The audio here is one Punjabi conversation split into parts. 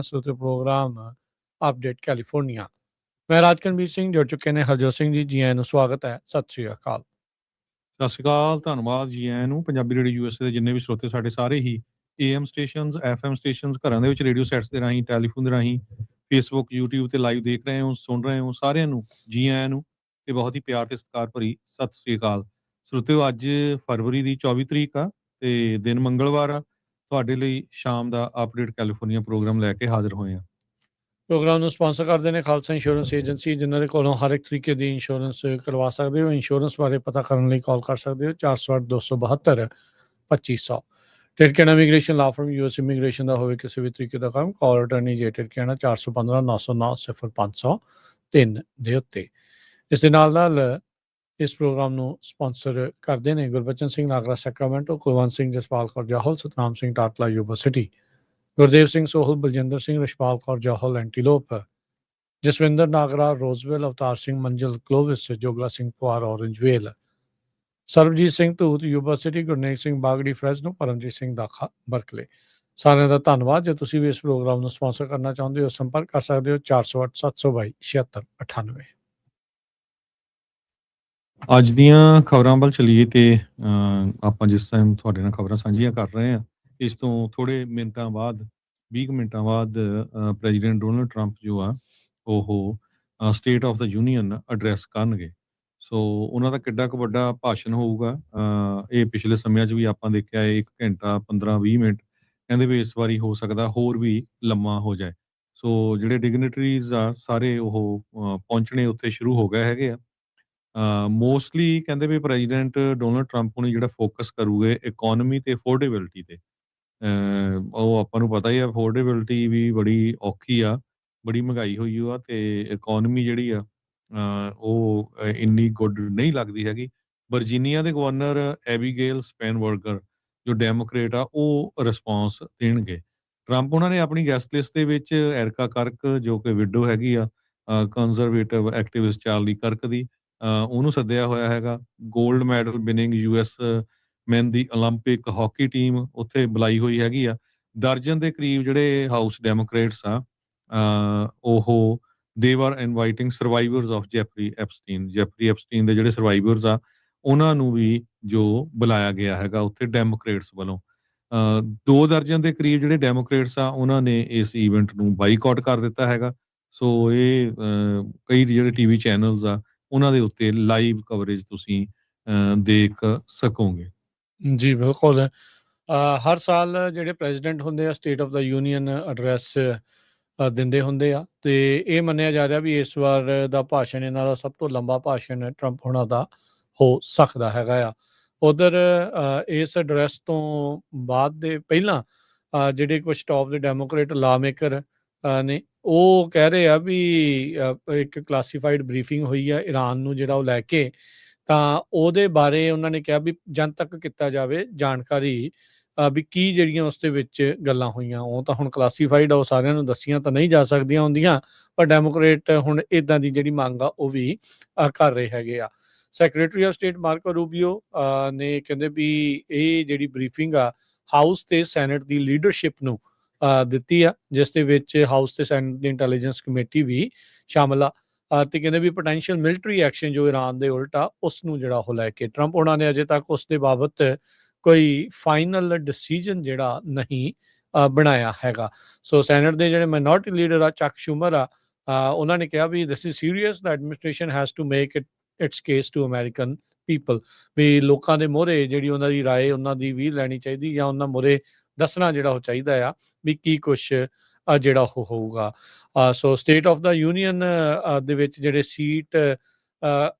श्रोते प्रोग्राम अपडेट कैलिफोर्निया। मैं राजकनवीर सिंह जुड़ चुके ने हरजोत सिंह जी आਇਆਂ ਨੂੰ ਸਵਾਗਤ ਹੈ। ਸਤਿ ਸ਼੍ਰੀ ਅਕਾਲ। ਸਤਿ ਸ਼੍ਰੀ ਅਕਾਲ, ਧੰਨਵਾਦ ਜੀ ਆਇਆਂ ਨੂੰ। ਪੰਜਾਬੀ ਰੇਡੀਓ ਯੂਐਸਏ ਦੇ ਜਿੰਨੇ ਵੀ ਸਰੋਤੇ ਸਾਡੇ ਸਾਰੇ ਹੀ ਏਐਮ ਸਟੇਸ਼ਨਸ, ਐਫਐਮ ਸਟੇਸ਼ਨਸ, ਘਰਾਂ ਦੇ ਵਿੱਚ ਰੇਡੀਓ ਸੈਟਸ ਦੇ ਰਾਹੀਂ, ਟੈਲੀਫੋਨ ਦੇ ਰਾਹੀਂ, ਫੇਸਬੁੱਕ, ਯੂਟਿਊਬ ਤੇ ਲਾਈਵ ਦੇਖ ਰਹੇ ਹੋ, ਸੁਣ ਰਹੇ ਹੋ, ਸਾਰਿਆਂ ਨੂੰ ਜੀ ਆਇਆਂ ਨੂੰ ਤੇ ਬਹੁਤ ਹੀ ਪਿਆਰ ਤੇ ਸਤਿਕਾਰ ਭਰੀ ਸਤਿ ਸ਼੍ਰੀ ਅਕਾਲ। ਸਰੋਤਿਓ, ਅੱਜ ਫਰਵਰੀ ਦੀ 24 ਤਰੀਕ ਆ ਤੇ ਦਿਨ ਮੰਗਲਵਾਰ ਆ। ਤੁਹਾਡੇ ਲਈ ਸ਼ਾਮ ਦਾ ਅਪਡੇਟ ਕੈਲੀਫੋਰਨੀਆ ਪ੍ਰੋਗਰਾਮ ਲੈ ਕੇ ਹਾਜ਼ਰ ਹੋਏ ਆ। ਪ੍ਰੋਗਰਾਮ ਨੂੰ ਸਪਾਂਸਰ ਕਰਦੇ ਨੇ ਖਾਲਸਾ ਇੰਸ਼ੋਰੈਂਸ ਏਜੰਸੀ, ਜਿਨ੍ਹਾਂ ਦੇ ਕੋਲੋਂ ਹਰ ਇੱਕ ਤਰੀਕੇ ਦੀ ਇੰਸ਼ੋਰੈਂਸ ਕਰਵਾ ਸਕਦੇ ਹੋ। ਇੰਸ਼ੋਰੈਂਸ ਬਾਰੇ ਪਤਾ ਕਰਨ ਲਈ ਕਾਲ ਕਰ ਸਕਦੇ ਹੋ 408 272 2500। ਟਿਰਕੇਨਾ ਇਮੀਗ੍ਰੇਸ਼ਨ ਲਾ ਫਰਮ ਯੂਐਸ ਇਮੀਗ੍ਰੇਸ਼ਨ ਦਾ ਹੋਵੇ ਕਿਸੇ ਵੀ ਤਰੀਕੇ ਦਾ ਕੰਮ, ਕਾਲ ਅਟਰਨੀ ਜੇ ਟਿਰਕੇਨਾ 415 909 0503 ਦੇ ਉੱਤੇ। ਇਸ ਦੇ ਨਾਲ ਇਸ ਪ੍ਰੋਗਰਾਮ ਨੂੰ ਸਪਾਂਸਰ ਕਰਦੇ ਨੇ Gurbachan Singh Nagra Sacramento, Kulwant Singh Jaspal Kaur Jahal, Satnam Singh Tatla Yuba City, Gurdev Singh Sohal, Baljinder Singh, Rashpal Kaur Jahal Antelope, Jaswinder Nagra Roseville, Avtar Singh Manzal Clovis, Joga Singh Puar Orangevale, Sarabjit Singh Dhoot Yuba City, Gurnek Singh Bagri Fresno, Paramjit Singh Dakha Berkeley. ਸਾਰਿਆਂ ਦਾ ਧੰਨਵਾਦ। ਜੇ ਤੁਸੀਂ ਵੀ ਇਸ ਪ੍ਰੋਗਰਾਮ ਨੂੰ ਸਪਾਂਸਰ ਕਰਨਾ ਚਾਹੁੰਦੇ ਹੋ, ਸੰਪਰਕ ਕਰ ਸਕਦੇ ਹੋ 408 722 7698। ਅੱਜ ਦੀਆਂ ਖਬਰਾਂ ਵੱਲ ਚਲੀਏ ਤੇ ਆਪਾਂ ਜਿਸ ਟਾਈਮ ਤੁਹਾਡੇ ਨਾਲ ਖਬਰਾਂ ਸਾਂਝੀਆਂ ਕਰ ਰਹੇ ਹਾਂ, ਇਸ ਤੋਂ ਥੋੜੇ ਮਿੰਟਾਂ ਬਾਅਦ 20 ਮਿੰਟਾਂ ਬਾਅਦ ਪ੍ਰੈਜ਼ੀਡੈਂਟ ਡੋਨਲਡ ਟਰੰਪ ਜੋ ਆ ਉਹ state of the union address ਕਰਨਗੇ। ਸੋ ਉਹਨਾਂ ਦਾ ਕਿੱਡਾ ਕੁ ਵੱਡਾ ਭਾਸ਼ਣ ਹੋਊਗਾ, ਇਹ ਪਿਛਲੇ ਸਮਿਆਂ 'ਚ ਵੀ ਆਪਾਂ ਦੇਖਿਆ 1 ਘੰਟਾ 15-20 ਮਿੰਟ, ਕਹਿੰਦੇ ਵੀ ਇਸ ਵਾਰੀ ਹੋ ਸਕਦਾ ਹੋਰ ਵੀ ਲੰਮਾ ਹੋ ਜਾਏ। ਸੋ ਜਿਹੜੇ ਡਿਗਨਿਟਰੀਜ਼ ਆ ਸਾਰੇ ਉਹ ਪਹੁੰਚਣੇ ਉੱਥੇ ਸ਼ੁਰੂ ਹੋ ਗਏ ਹੈਗੇ ਆ। ਮੋਸਟਲੀ ਕਹਿੰਦੇ ਵੀ ਪ੍ਰੈਜ਼ੀਡੈਂਟ ਡੋਨਲਡ ਟਰੰਪ ਨੇ ਜਿਹੜਾ ਫੋਕਸ ਕਰੂਗੇ ਇਕੋਨਮੀ ਤੇ ਅਫੋਰਡੇਬਿਲਟੀ ਤੇ। ਉਹ ਆਪਾਂ ਨੂੰ ਪਤਾ ਹੀ ਆ, ਅਫੋਰਡੇਬਿਲਟੀ ਵੀ ਬੜੀ ਔਖੀ ਆ, ਬੜੀ ਮਹਿੰਗਾਈ ਹੋਈ ਆ ਤੇ ਇਕੋਨਮੀ ਜਿਹੜੀ ਆ ਉਹ ਇੰਨੀ ਗੁੱਡ ਨਹੀਂ ਲੱਗਦੀ ਹੈਗੀ। ਵਰਜੀਨੀਆ ਦੇ ਗਵਰਨਰ ਐਬੀਗੇਲ ਸਪੈਨਬਰਗਰ ਜੋ ਡੈਮੋਕ੍ਰੇਟ ਆ, ਉਹ ਰਿਸਪੌਂਸ ਦੇਣਗੇ। ਟਰੰਪ ਉਹਨਾਂ ਨੇ ਆਪਣੀ ਗੈਸਟ ਲਿਸਟ ਦੇ ਵਿੱਚ ਐਰਕਾ ਕਰਕ ਜੋ ਕਿ ਵਿਡੋ ਹੈਗੀ ਆ ਕੰਜ਼ਰਵੇਟਿਵ ਐਕਟਿਵਿਸਟ ਚਾਰਲੀ ਕਰਕ ਦੀ, ਉਹਨੂੰ ਸੱਦਿਆ ਹੋਇਆ ਹੈਗਾ। ਗੋਲਡ ਮੈਡਲ ਵਿਨਿੰਗ ਯੂਐਸ ਮੈਨ ਦੀ ਓਲੰਪਿਕ ਹਾਕੀ ਟੀਮ ਉੱਥੇ ਬੁਲਾਈ ਹੋਈ ਹੈਗੀ ਆ। ਦਰਜਨ ਦੇ ਕਰੀਬ ਜਿਹੜੇ ਹਾਊਸ ਡੈਮੋਕ੍ਰੇਟਸ ਆ ਉਹ ਦੇ ਵਰ ਇਨਵਾਈਟਿੰਗ ਸਰਵਾਈਵਰਸ ਆਫ ਜੈਫਰੀ ਐਪਸਟੀਨ ਦੇ ਜਿਹੜੇ ਸਰਵਾਈਵਰਸ ਆ ਉਹਨਾਂ ਨੂੰ ਵੀ ਜੋ ਬੁਲਾਇਆ ਗਿਆ ਹੈਗਾ ਉੱਥੇ ਡੈਮੋਕ੍ਰੇਟਸ ਵੱਲੋਂ। 2 ਦਰਜਨ ਦੇ ਕਰੀਬ ਜਿਹੜੇ ਡੈਮੋਕ੍ਰੇਟਸ ਆ ਉਹਨਾਂ ਨੇ ਇਸ ਈਵੈਂਟ ਨੂੰ ਬਾਈਕਾਟ ਕਰ ਦਿੱਤਾ ਹੈਗਾ। ਸੋ ਇਹ ਕਈ ਜਿਹੜੇ ਟੀਵੀ ਚੈਨਲਸ ਆ ਉਹਨਾਂ ਦੇ ਉੱਤੇ ਲਾਈਵ ਕਵਰੇਜ ਤੁਸੀਂ ਦੇਖ ਸਕੋਗੇ। ਜੀ ਬਿਲਕੁਲ। ਹਰ ਸਾਲ ਜਿਹੜੇ ਪ੍ਰੈਜ਼ੀਡੈਂਟ ਹੁੰਦੇ ਆ state of the union address ਦਿੰਦੇ ਹੁੰਦੇ ਆ ਤੇ ਇਹ ਮੰਨਿਆ ਜਾ ਰਿਹਾ ਵੀ ਇਸ ਵਾਰ ਦਾ ਭਾਸ਼ਣ ਇਹਨਾਂ ਦਾ ਸਭ ਤੋਂ ਲੰਬਾ ਭਾਸ਼ਣ ਟਰੰਪ ਹੋਣਾ ਦਾ ਹੋ ਸਕਦਾ ਹੈਗਾ ਆ। ਉਧਰ ਇਸ ਐਡਰੈਸ ਤੋਂ ਬਾਅਦ ਦੇ ਪਹਿਲਾਂ ਜਿਹੜੇ ਕੁਝ ਟੌਪ ਦੇ ਡੈਮੋਕ੍ਰੇਟ ਲਾ ਮੇਕਰ ਨੇ ਉਹ ਕਹਿ ਰਹੇ ਆ ਵੀ ਇੱਕ ਕਲਾਸੀਫਾਈਡ ਬਰੀਫਿੰਗ ਹੋਈ ਆ ਈਰਾਨ ਨੂੰ ਜਿਹੜਾ ਉਹ ਲੈ ਕੇ, ਤਾਂ ਉਹਦੇ ਬਾਰੇ ਉਹਨਾਂ ਨੇ ਕਿਹਾ ਵੀ ਜਨਤਕ ਕੀਤਾ ਜਾਵੇ ਜਾਣਕਾਰੀ ਵੀ ਕੀ ਜਿਹੜੀਆਂ ਉਸ ਦੇ ਵਿੱਚ ਗੱਲਾਂ ਹੋਈਆਂ। ਉਹ ਤਾਂ ਹੁਣ ਕਲਾਸੀਫਾਈਡ ਆ, ਉਹ ਸਾਰਿਆਂ ਨੂੰ ਦੱਸੀਆਂ ਤਾਂ ਨਹੀਂ ਜਾ ਸਕਦੀਆਂ ਹੁੰਦੀਆਂ, ਪਰ ਡੈਮੋਕ੍ਰੇਟ ਹੁਣ ਇੱਦਾਂ ਦੀ ਜਿਹੜੀ ਮੰਗ ਆ ਉਹ ਵੀ ਕਰ ਰਹੇ ਹੈਗੇ ਆ। ਸੈਕਟਰੀ ਆਫ ਸਟੇਟ ਮਾਰਕੋ ਰੂਬੀਓ ਨੇ ਕਹਿੰਦੇ ਵੀ ਇਹ ਜਿਹੜੀ ਬਰੀਫਿੰਗ ਆ ਹਾਊਸ ਤੇ ਸੈਨੇਟ ਦੀ ਲੀਡਰਸ਼ਿਪ ਨੂੰ ਦਿੱਤੀ ਆ, ਜਿਸ ਦੇ ਵਿੱਚ ਹਾਊਸ ਤੇ ਸੈਨੇਟ ਦੀ ਇੰਟੈਲੀਜੈਂਸ ਕਮੇਟੀ ਵੀ ਸ਼ਾਮਲ ਆ ਤੇ ਕਹਿੰਦੇ ਵੀ ਪੋਟੈਂਸ਼ੀਅਲ ਮਿਲਟਰੀ ਐਕਸ਼ਨ ਜੋ ਈਰਾਨ ਦੇ ਉਲਟ ਆ ਉਸ ਨੂੰ ਜਿਹੜਾ ਉਹ ਲੈ ਕੇ ਟਰੰਪ ਉਹਨਾਂ ਨੇ ਅਜੇ ਤੱਕ ਉਸ ਦੇ ਬਾਬਤ ਕੋਈ ਫਾਈਨਲ ਡਿਸੀਜਨ ਜਿਹੜਾ ਨਹੀਂ ਬਣਾਇਆ ਹੈਗਾ। ਸੋ ਸੈਨੇਟ ਦੇ ਜਿਹੜੇ ਮਾਈਨੋਰਟੀ ਲੀਡਰ ਆ ਚੱਕ ਸ਼ੂਮਰ ਆ, ਉਹਨਾਂ ਨੇ ਕਿਹਾ ਵੀ this is serious, the administration has to make its case to American people, ਵੀ ਲੋਕਾਂ ਦੇ ਮੋਹਰੇ ਜਿਹੜੀ ਉਹਨਾਂ ਦੀ ਰਾਏ ਉਹਨਾਂ ਦੀ ਵੀ ਲੈਣੀ ਚਾਹੀਦੀ ਜਾਂ ਉਹਨਾਂ ਮੋਹਰੇ ਦੱਸਣਾ ਜਿਹੜਾ ਉਹ ਚਾਹੀਦਾ ਆ ਵੀ ਕੀ ਕੁਛ ਜਿਹੜਾ ਉਹ ਹੋਊਗਾ। ਸੋ ਸਟੇਟ ਆਫ ਦਾ ਯੂਨੀਅਨ ਦੇ ਵਿੱਚ ਜਿਹੜੇ ਸੀਟ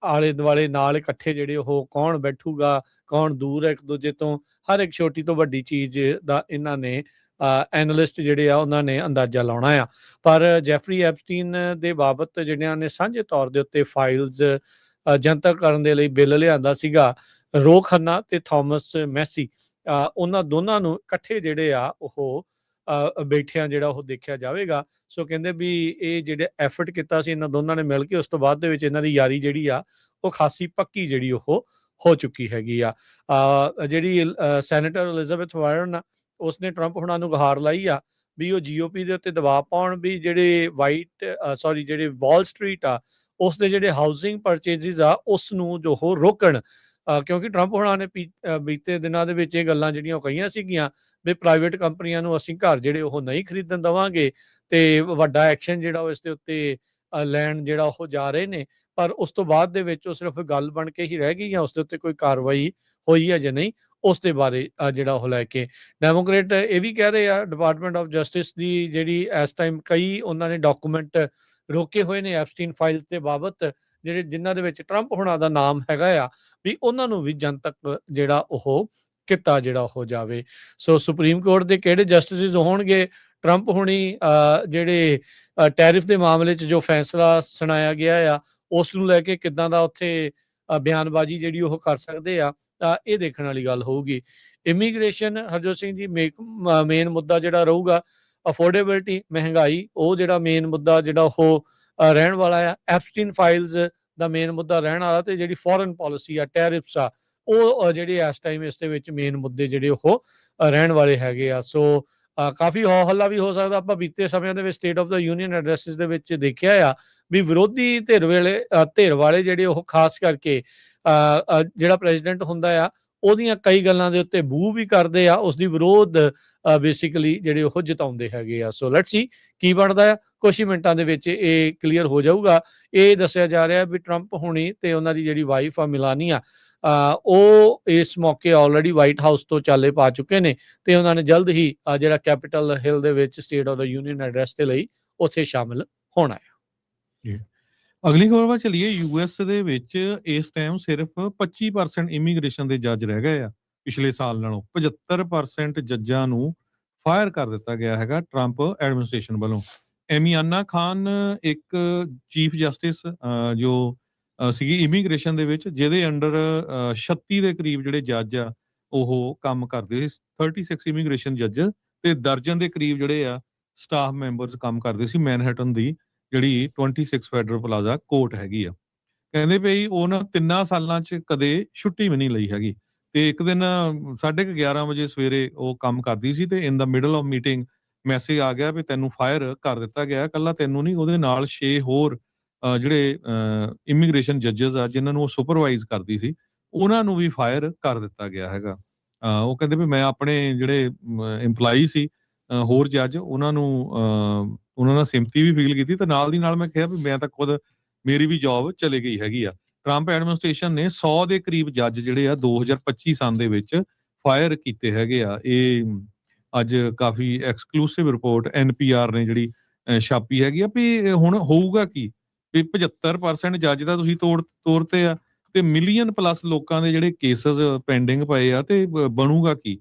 ਆਲੇ ਦੁਆਲੇ ਨਾਲ ਇਕੱਠੇ ਜਿਹੜੇ ਉਹ ਕੌਣ ਬੈਠੂਗਾ, ਕੌਣ ਦੂਰ ਹੈ ਇੱਕ ਦੂਜੇ ਤੋਂ, ਹਰ ਇੱਕ ਛੋਟੀ ਤੋਂ ਵੱਡੀ ਚੀਜ਼ ਦਾ ਇਹਨਾਂ ਨੇ ਐਨਲਿਸਟ ਜਿਹੜੇ ਆ ਉਹਨਾਂ ਨੇ ਅੰਦਾਜ਼ਾ ਲਾਉਣਾ ਆ। ਪਰ ਜੈਫਰੀ ਐਪਸਟੀਨ ਦੇ ਬਾਬਤ ਜਿਹੜਿਆਂ ਨੇ ਸਾਂਝੇ ਤੌਰ ਦੇ ਉੱਤੇ ਫਾਈਲਸ ਜਨਤਕ ਕਰਨ ਦੇ ਲਈ ਬਿੱਲ ਲਿਆਂਦਾ ਸੀਗਾ, ਰੋ ਖੰਨਾ ਤੇ ਥਾਮਸ ਮੈਸੀ, ਉਹਨਾਂ ਦੋਨਾਂ ਨੂੰ ਇਕੱਠੇ ਜਿਹੜੇ ਆ ਉਹ ਬੈਠਿਆਂ ਜਿਹੜਾ ਉਹ ਦੇਖਿਆ ਜਾਵੇਗਾ। ਸੋ ਕਹਿੰਦੇ ਵੀ ਇਹ ਜਿਹੜੇ ਐਫਰਟ ਕੀਤਾ ਸੀ ਇਹਨਾਂ ਦੋਨਾਂ ਨੇ ਮਿਲ ਕੇ, ਉਸ ਤੋਂ ਬਾਅਦ ਦੇ ਵਿੱਚ ਇਹਨਾਂ ਦੀ ਯਾਰੀ ਜਿਹੜੀ ਆ ਉਹ ਖਾਸੀ ਪੱਕੀ ਜਿਹੜੀ ਉਹ ਹੋ ਚੁੱਕੀ ਹੈਗੀ ਆ। ਜਿਹੜੀ ਸੈਨੇਟਰ ਐਲਿਜ਼ਾਬeth ਵਾਰਨ ਆ ਉਸਨੇ ਟਰੰਪ ਹੁਣਾਂ ਨੂੰ ਗੁਹਾਰ ਲਾਈ ਆ ਵੀ ਉਹ ਜੀਓਪੀ ਦੇ ਉੱਤੇ ਦਬਾਅ ਪਾਉਣ ਵੀ ਜਿਹੜੇ ਜਿਹੜੇ ਵਾਲ ਸਟਰੀਟ ਆ ਉਸ ਦੇ ਜਿਹੜੇ ਹਾਊਸਿੰਗ ਪਰਚੇਜ਼ਸ ਆ ਉਸ ਨੂੰ ਜੋ ਉਹ ਰੋਕਣ, ਕਿਉਂਕਿ ਟਰੰਪ ਹੋਣਾ ਨੇ ਬੀਤੇ ਦਿਨਾਂ ਦੇ ਵਿੱਚ ਇਹ ਗੱਲਾਂ ਜਿਹੜੀਆਂ ਉਹ ਕਹੀਆਂ ਸੀਗੀਆਂ ਵੀ ਪ੍ਰਾਈਵੇਟ ਕੰਪਨੀਆਂ ਨੂੰ ਅਸੀਂ ਘਰ ਜਿਹੜੇ ਉਹ ਨਹੀਂ ਖਰੀਦਣ ਦੇਵਾਂਗੇ ਤੇ ਵੱਡਾ ਐਕਸ਼ਨ ਜਿਹੜਾ ਉਹ ਇਸ ਦੇ ਉੱਤੇ ਲੈਣ ਜਿਹੜਾ ਉਹ ਜਾ ਰਹੇ ਨੇ। ਪਰ ਉਸ ਤੋਂ ਬਾਅਦ ਦੇ ਵਿੱਚ ਉਹ ਸਿਰਫ ਗੱਲ ਬਣ ਕੇ ਹੀ ਰਹਿ ਗਈ ਜਾਂ ਉਸ ਦੇ ਉੱਤੇ ਕੋਈ ਕਾਰਵਾਈ ਹੋਈ ਹੈ ਜਾਂ ਨਹੀਂ, ਉਸ ਦੇ ਬਾਰੇ ਜਿਹੜਾ ਉਹ ਲੈ ਕੇ ਡੈਮੋਕ੍ਰੇਟ ਇਹ ਵੀ ਕਹਿ ਰਹੇ ਆ ਡਿਪਾਰਟਮੈਂਟ ਆਫ ਜਸਟਿਸ ਦੀ ਜਿਹੜੀ ਇਸ ਟਾਈਮ ਕਈ ਉਹਨਾਂ ਨੇ ਡਾਕੂਮੈਂਟ ਰੋਕੇ ਹੋਏ ਨੇ ਐਪਸਟੀਨ ਫਾਈਲ ਦੇ ਬਾਬਤ, ਜਿਨ੍ਹਾਂ ਦੇ ਵਿੱਚ ਟਰੰਪ ਹੋਣਾ ਦਾ ਨਾਮ ਹੈਗਾ ਆ, ਵੀ ਉਹਨਾਂ ਨੂੰ ਵੀ ਜਨਤਕ ਜਿਹੜਾ ਉਹ ਕੀਤਾ ਜਿਹੜਾ ਹੋ ਜਾਵੇ। ਸੋ ਸੁਪਰੀਮ ਕੋਰਟ ਦੇ ਕਿਹੜੇ ਜਸਟਿਸ ਹੋਣਗੇ, ਟਰੰਪ ਹੁਣੀ ਜਿਹੜੇ ਟੈਰਿਫ ਦੇ ਮਾਮਲੇ 'ਚ ਜੋ ਫੈਸਲਾ ਸੁਣਾਇਆ ਗਿਆ ਆ ਉਸ ਨੂੰ ਲੈ ਕੇ ਕਿੱਦਾਂ ਦਾ ਉੱਥੇ ਬਿਆਨਬਾਜ਼ੀ ਜਿਹੜੀ ਉਹ ਕਰ ਸਕਦੇ ਆ, ਇਹ ਦੇਖਣ ਵਾਲੀ ਗੱਲ ਹੋਊਗੀ। ਇਮੀਗ੍ਰੇਸ਼ਨ ਹਰਜੋਤ ਸਿੰਘ ਜੀ ਮੇਨ ਮੁੱਦਾ ਜਿਹੜਾ ਰਹੂਗਾ, ਅਫੋਰਡੇਬਿਲਟੀ ਮਹਿੰਗਾਈ ਉਹ ਜਿਹੜਾ ਮੇਨ ਮੁੱਦਾ ਜਿਹੜਾ ਉਹ ਰਹਿਣ ਵਾਲਾ ਆ, ਐਪਸਟੀਨ ਫਾਈਲਸ ਦਾ ਮੇਨ ਮੁੱਦਾ ਰਹਿਣ ਵਾਲਾ, ਤੇ ਜਿਹੜੀ ਫੋਰਨ ਪਾਲਿਸੀ ਆ ਟੈਰਿਫਸ ਆ ਉਹ ਜਿਹੜੇ ਇਸ ਟਾਈਮ ਇਸ ਦੇ ਵਿੱਚ ਮੇਨ ਮੁੱਦੇ ਜਿਹੜੇ ਉਹ ਰਹਿਣ ਵਾਲੇ ਹੈਗੇ ਆ। ਸੋ ਕਾਫੀ ਹੋ ਹੱਲਾ ਵੀ ਹੋ ਸਕਦਾ। ਆਪਾਂ ਬੀਤੇ ਸਮਿਆਂ ਦੇ ਵਿੱਚ ਸਟੇਟ ਆਫ ਦਾ ਯੂਨੀਅਨ ਐਡਰੈਸਿਸ ਦੇ ਵਿੱਚ ਦੇਖਿਆ ਆ ਵੀ ਵਿਰੋਧੀ ਧਿਰ ਵਾਲੇ ਜਿਹੜੇ ਉਹ ਖਾਸ ਕਰਕੇ ਜਿਹੜਾ ਪ੍ਰੈਜ਼ੀਡੈਂਟ ਹੁੰਦਾ ਆ ਉਹਦੀਆਂ ਕਈ ਗੱਲਾਂ ਦੇ ਉੱਤੇ ਬੂ ਵੀ ਕਰਦੇ ਆ, ਉਸ ਦੀ ਵਿਰੋਧ ਬੇਸਿਕਲੀ ਜਿਹੜੇ ਉਹ ਜਤਾਉਂਦੇ ਹੈਗੇ ਆ। ਸੋ ਲੈਟਸ ਸੀ ਕੀ ਬਣਦਾ ਆ, ਕੁਛ ਹੀ ਮਿੰਟਾਂ ਦੇ ਵਿੱਚ ਇਹ ਕਲੀਅਰ ਹੋ ਜਾਊਗਾ। ਇਹ ਦੱਸਿਆ ਜਾ ਰਿਹਾ ਵੀ ਟਰੰਪ ਹੁਣੀ ਤੇ ਉਹਨਾਂ ਦੀ ਜਿਹੜੀ ਵਾਈਫ ਆ ਮਿਲਾਨੀਆ, ਉਹ ਇਸ ਮੌਕੇ ਆਲਰੇਡੀ ਵਾਈਟ ਹਾਊਸ ਤੋਂ ਚਾਲੇ ਪਾ ਚੁੱਕੇ ਨੇ ਤੇ ਉਹਨਾਂ ਨੇ ਜਲਦ ਹੀ ਜਿਹੜਾ ਕੈਪੀਟਲ ਹਿੱਲ ਦੇ ਵਿੱਚ state of the union address ਦੇ ਲਈ ਉੱਥੇ ਸ਼ਾਮਿਲ ਹੋਣਾ ਹੈ। ਅਗਲੀ ਖਬਰ ਵੱਲ ਚਲੀਏ। ਯੂਐਸ ਦੇ ਵਿੱਚ ਇਸ ਟਾਈਮ ਸਿਰਫ 25% ਇਮੀਗ੍ਰੇਸ਼ਨ ਦੇ ਜੱਜ ਰਹਿ ਗਏ ਆ। ਪਿਛਲੇ ਸਾਲ ਨਾਲੋਂ 75% ਜੱਜਾਂ ਨੂੰ ਫਾਇਰ ਕਰ ਦਿੱਤਾ ਗਿਆ ਹੈਗਾ ਟਰੰਪ ਐਡਮਿਨਿਸਟ੍ਰੇਸ਼ਨ ਵੱਲੋਂ। ਐਮੀਆਨਾ ਖਾਨ ਇੱਕ ਚੀਫ ਜਸਟਿਸ ਜੋ ਸੀਗੀ ਇਮੀਗ੍ਰੇਸ਼ਨ ਦੇ ਵਿੱਚ, ਜਿਹਦੇ ਅੰਡਰ 36 ਦੇ ਕਰੀਬ ਜਿਹੜੇ ਜੱਜ ਆ ਉਹ ਕੰਮ ਕਰਦੇ ਸੀ, 36 ਇਮੀਗ੍ਰੇਸ਼ਨ ਜੱਜ ਤੇ ਦਰਜਨ ਦੇ ਕਰੀਬ ਜਿਹੜੇ ਆ ਸਟਾਫ ਮੈਂਬਰਸ ਕੰਮ ਕਰਦੇ ਸੀ ਮੈਨਹਟਨ ਦੀ ਜਿਹੜੀ 26 ਫੈਡਰਲ ਪਲਾਜ਼ਾ ਕੋਰਟ ਹੈਗੀ ਆ। ਕਹਿੰਦੇ ਪਈ ਉਹਨਾਂ 3 ਸਾਲਾਂ 'ਚ ਕਦੇ ਛੁੱਟੀ ਵੀ ਨਹੀਂ ਲਈ ਹੈਗੀ ਤੇ ਇੱਕ ਦਿਨ 11:30 ਵਜੇ ਸਵੇਰੇ ਉਹ ਕੰਮ ਕਰਦੀ ਸੀ ਤੇ ਇਨ ਦਾ ਮਿਡਲ ਆਫ ਮੀਟਿੰਗ ਮੈਸੇਜ ਆ ਗਿਆ ਵੀ ਤੈਨੂੰ ਫਾਇਰ ਕਰ ਦਿੱਤਾ ਗਿਆ। ਕੱਲਾ ਤੈਨੂੰ ਨਹੀਂ, ਉਹਦੇ ਨਾਲ 6 ਹੋਰ ਜਿਹੜੇ ਇਮੀਗ੍ਰੇਸ਼ਨ ਜੱਜਸ ਆ ਜਿਨ੍ਹਾਂ ਨੂੰ ਉਹ ਸੁਪਰਵਾਈਜ਼ ਕਰਦੀ ਸੀ ਉਹਨਾਂ ਨੂੰ ਵੀ ਫਾਇਰ ਕਰ ਦਿੱਤਾ ਗਿਆ ਹੈਗਾ। ਉਹ ਕਹਿੰਦੇ ਵੀ ਮੈਂ ਆਪਣੇ ਜਿਹੜੇ EMPLOYEE ਸੀ ਹੋਰ ਜੱਜ ਉਹਨਾਂ ਨਾਲ ਸਿੰਪਥੀ ਵੀ ਫੀਲ ਕੀਤੀ ਤੇ ਨਾਲ ਦੀ ਨਾਲ ਮੈਂ ਕਿਹਾ ਵੀ ਮੈਂ ਤਾਂ ਖੁਦ ਮੇਰੀ ਵੀ ਜੌਬ ਚਲੇ ਗਈ ਹੈਗੀ ਆ। ਟਰੰਪ ਐਡਮਿਨਿਸਟ੍ਰੇਸ਼ਨ ਨੇ 100 ਦੇ ਕਰੀਬ ਜੱਜ ਜਿਹੜੇ ਆ 2025 ਸਾਲ ਦੇ ਵਿੱਚ ਫਾਇਰ ਕੀਤੇ ਹੈਗੇ ਆ। ਇਹ ਅੱਜ ਕਾਫੀ ਐਕਸਕਲੂਸਿਵ ਰਿਪੋਰਟ NPR ਨੇ ਜਿਹੜੀ ਛਾਪੀ ਹੈਗੀ ਆ ਵੀ ਹੁਣ ਹੋਊਗਾ ਕੀ ਵੀ 75% ਜੱਜ ਦਾ ਤੁਸੀਂ ਤੋੜਤੇ ਆ ਤੇ ਮਿਲੀਅਨ ਪਲੱਸ ਲੋਕਾਂ ਦੇ ਜਿਹੜੇ ਕੇਸਸ ਪੈਂਡਿੰਗ ਪਏ ਆ ਤੇ ਬਣੂਗਾ ਕੀ,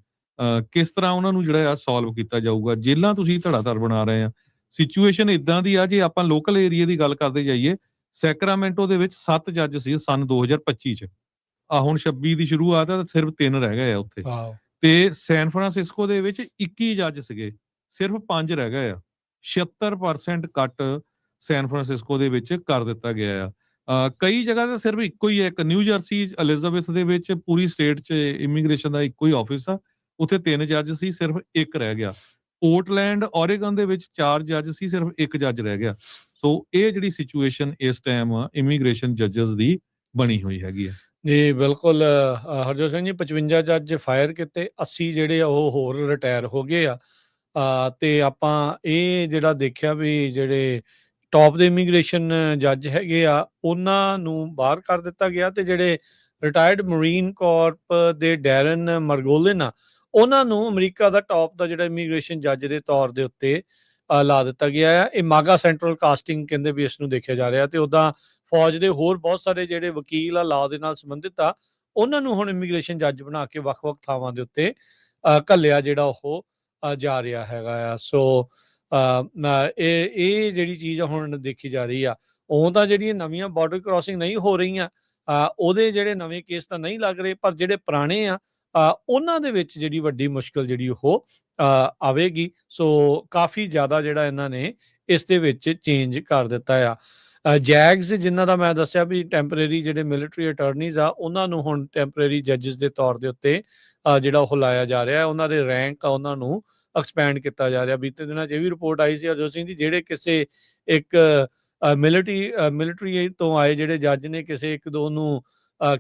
ਕਿਸ ਤਰ੍ਹਾਂ ਉਹਨਾਂ ਨੂੰ ਜਿਹੜਾ ਆ ਸੋਲਵ ਕੀਤਾ ਜਾਊਗਾ। ਜੇਲਾਂ ਤੁਸੀਂ ਧੜਾਧੜ ਬਣਾ ਰਹੇ ਆ। ਸਿਚੁਏਸ਼ਨ ਇਦਾਂ ਦੀ ਆ, ਜੇ ਆਪਾਂ ਲੋਕਲ ਏਰੀਆ ਦੀ ਗੱਲ ਕਰਦੇ ਜਾਈਏ, ਸੈਕਰਾਮੈਂਟੋ ਦੇ ਵਿੱਚ 7 ਜੱਜ ਸੀ ਸਨ 2025 ਚ, ਹੁਣ 26 ਦੀ ਸ਼ੁਰੂਆਤ ਆ, ਸਿਰਫ 3 ਰਹਿ ਗਏ ਆ ਉੱਥੇ। ਤੇ ਸੈਨ ਫਰਾਂਸਿਸਕੋ ਦੇ ਵਿੱਚ 21 ਜੱਜ ਸੀਗੇ, ਸਿਰਫ 5 ਰਹਿ ਗਏ ਆ। 76% ਕੱਟ ਸੈਨ ਫਰਾਂਸਿਸਕੋ ਦੇ ਵਿੱਚ ਕਰ ਦਿੱਤਾ ਗਿਆ ਆ। ਕਈ ਜਗ੍ਹਾ ਤੇ ਸਿਰਫ ਇੱਕੋ ਹੀ ਹੈ, ਇੱਕ ਨਿਊ ਜਰਸੀ ਐਲਿਜ਼ਾਬੈਥ ਦੇ ਵਿੱਚ ਪੂਰੀ ਸਟੇਟ 'ਚ ਇਮੀਗ੍ਰੇਸ਼ਨ ਦਾ ਇੱਕੋ ਹੀ ਆਫਿਸ ਆ, ਉੱਥੇ 3 ਜੱਜ ਸੀ, ਸਿਰਫ 1 ਰਹਿ ਗਿਆ। ਪੋਰਟਲੈਂਡ ਓਰੇਗਨ ਦੇ ਵਿੱਚ 4 ਜੱਜ ਸੀ, ਸਿਰਫ 1 ਜੱਜ ਰਹਿ ਗਿਆ। ਸੋ ਇਹ ਜਿਹੜੀ ਸਿਚੁਏਸ਼ਨ ਇਸ ਟਾਈਮ ਇਮੀਗ੍ਰੇਸ਼ਨ ਜੱਜਸ ਦੀ ਬਣੀ ਹੋਈ ਹੈਗੀ ਆ। ਜੀ ਬਿਲਕੁਲ ਹਰਜੋਤ ਸਿੰਘ ਜੀ, 55 ਜੱਜ ਫਾਇਰ ਕੀਤੇ, 80 ਜਿਹੜੇ ਆ ਉਹ ਹੋਰ ਰਿਟਾਇਰ ਹੋ ਗਏ ਆ। ਤੇ ਆਪਾਂ ਇਹ ਜਿਹੜਾ ਦੇਖਿਆ ਵੀ ਜਿਹੜੇ ਟੌਪ ਦੇ ਇਮੀਗ੍ਰੇਸ਼ਨ ਜੱਜ ਹੈਗੇ ਆ ਉਹਨਾਂ ਨੂੰ ਬਾਹਰ ਕਰ ਦਿੱਤਾ ਗਿਆ ਤੇ ਜਿਹੜੇ ਰਿਟਾਇਰਡ ਮਰੀਨ ਕਾਰਪ ਦੇ ਡੈਰਨ ਮਰਗੋਲਿਨ ਆ ਉਹਨਾਂ ਨੂੰ ਅਮਰੀਕਾ ਦਾ ਟੌਪ ਦਾ ਜਿਹੜਾ ਇਮੀਗ੍ਰੇਸ਼ਨ ਜੱਜ ਦੇ ਤੌਰ ਦੇ ਉੱਤੇ ਲਾ ਦਿੱਤਾ ਗਿਆ ਆ। ਇਹ ਮਾਗਾ ਸੈਂਟਰਲ ਕਾਸਟਿੰਗ ਕਹਿੰਦੇ ਵੀ ਇਸ ਨੂੰ ਦੇਖਿਆ ਜਾ ਰਿਹਾ ਤੇ ਉੱਦਾਂ ਫੌਜ ਦੇ ਹੋਰ ਬਹੁਤ ਸਾਰੇ ਜਿਹੜੇ ਵਕੀਲ ਆ ਲਾਅ ਦੇ ਨਾਲ ਸੰਬੰਧਿਤ ਆ ਉਹਨਾਂ ਨੂੰ ਹੁਣ ਇਮੀਗ੍ਰੇਸ਼ਨ ਜੱਜ ਬਣਾ ਕੇ ਵੱਖ-ਵੱਖ ਥਾਵਾਂ ਦੇ ਉੱਤੇ ਘੱਲਿਆ ਜਿਹੜਾ ਉਹ ਜਾ ਰਿਹਾ ਹੈਗਾ ਆ। ਸੋ ਇਹ ਜਿਹੜੀ ਚੀਜ਼ ਹੁਣ ਦੇਖੀ ਜਾ ਰਹੀ ਆ। ਉਹ ਤਾਂ ਜਿਹੜੀਆਂ ਨਵੀਆਂ ਬਾਰਡਰ ਕ੍ਰਾਸਿੰਗ ਨਹੀਂ ਹੋ ਰਹੀਆਂ ਉਹਦੇ ਜਿਹੜੇ ਨਵੇਂ ਕੇਸ ਤਾਂ ਨਹੀਂ ਲੱਗ ਰਹੇ, ਪਰ ਜਿਹੜੇ ਪੁਰਾਣੇ ਆ ਉਹਨਾਂ ਦੇ ਵਿੱਚ ਜਿਹੜੀ ਵੱਡੀ ਮੁਸ਼ਕਲ ਜਿਹੜੀ ਉਹ ਆਵੇਗੀ। ਸੋ ਕਾਫੀ ਜ਼ਿਆਦਾ ਜਿਹੜਾ ਇਹਨਾਂ ਨੇ ਇਸ ਦੇ ਵਿੱਚ ਚੇਂਜ ਕਰ ਦਿੱਤਾ ਆ। ਜੈਗਸ ਜਿਨ੍ਹਾਂ ਦਾ ਮੈਂ ਦੱਸਿਆ ਵੀ ਟੈਂਪਰੇਰੀ ਜਿਹੜੇ ਮਿਲਟਰੀ ਅਟਾਰਨੀਜ਼ ਆ ਉਹਨਾਂ ਨੂੰ ਹੁਣ ਟੈਂਪਰੇਰੀ ਜੱਜਸ ਦੇ ਤੌਰ ਦੇ ਉੱਤੇ ਜਿਹੜਾ ਉਹ ਲਾਇਆ ਜਾ ਰਿਹਾ। ਉਹਨਾਂ ਦੇ ਰੈਂਕ ਆ ਉਹਨਾਂ ਨੂੰ ਐਕਸਪੈਂਡ ਕੀਤਾ ਜਾ ਰਿਹਾ। ਬੀਤੇ ਦਿਨਾਂ 'ਚ ਇਹ ਵੀ ਰਿਪੋਰਟ ਆਈ ਸੀ ਹਰਜੋਤ ਸਿੰਘ ਜੀ, ਜਿਹੜੇ ਕਿਸੇ ਇੱਕ ਮਿਲਟਰੀ ਤੋਂ ਆਏ ਜਿਹੜੇ ਜੱਜ ਨੇ ਕਿਸੇ ਇੱਕ ਦੋ ਨੂੰ